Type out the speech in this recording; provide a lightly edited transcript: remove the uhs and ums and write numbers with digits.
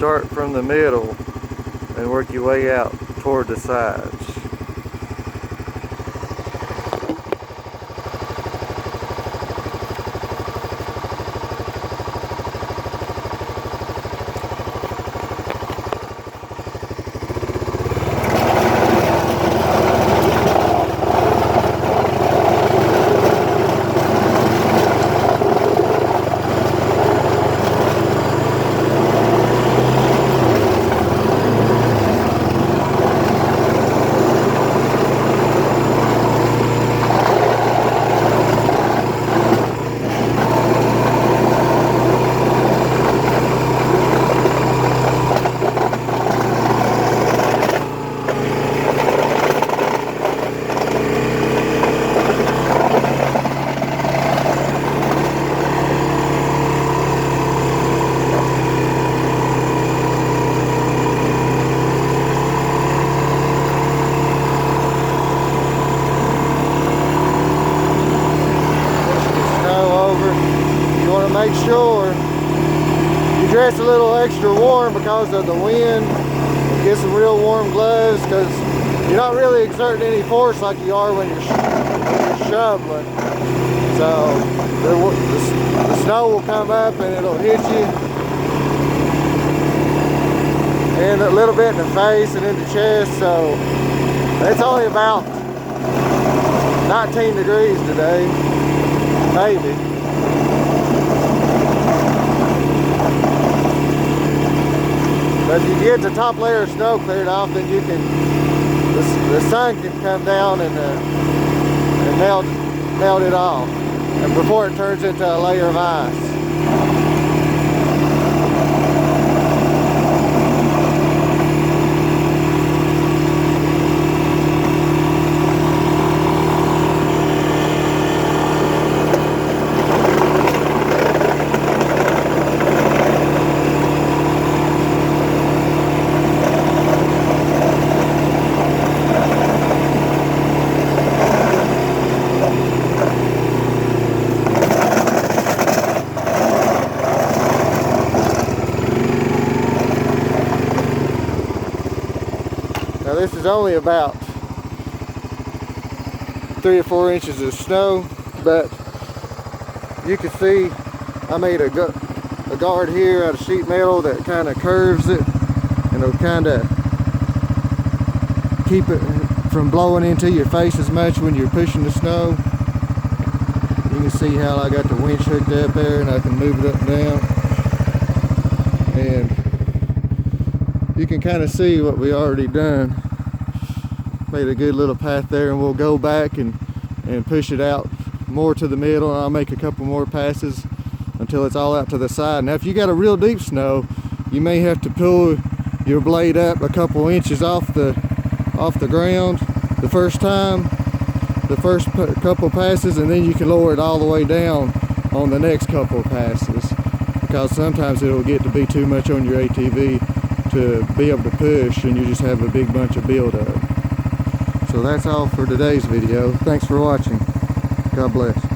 start from the middle and work your way out toward the sides. Make sure you dress a little extra warm because of the wind. Get some real warm gloves, because you're not really exerting any force like you are when you're shoveling. So the snow will come up and it'll hit you, and a little bit in the face and in the chest. So it's only about 19 degrees today, maybe. But if you get the top layer of snow cleared off, then you can, the sun can come down and melt it off, and before it turns into a layer of ice. Now this is only about 3 or 4 inches of snow, but you can see I made a guard here out of sheet metal that kind of curves it, and it'll kind of keep it from blowing into your face as much when you're pushing the snow. You can see how I got the winch hooked up there, and I can move it up and down. And you can kind of see what we already done. Made a good little path there, and we'll go back and push it out more to the middle, and I'll make a couple more passes until it's all out to the side. Now if you got a real deep snow, you may have to pull your blade up a couple inches off the ground the first time, the first couple passes, and then you can lower it all the way down on the next couple passes, because sometimes it'll get to be too much on your ATV to be able to push, and you just have a big bunch of buildup. So that's all for today's video. Thanks for watching. God bless.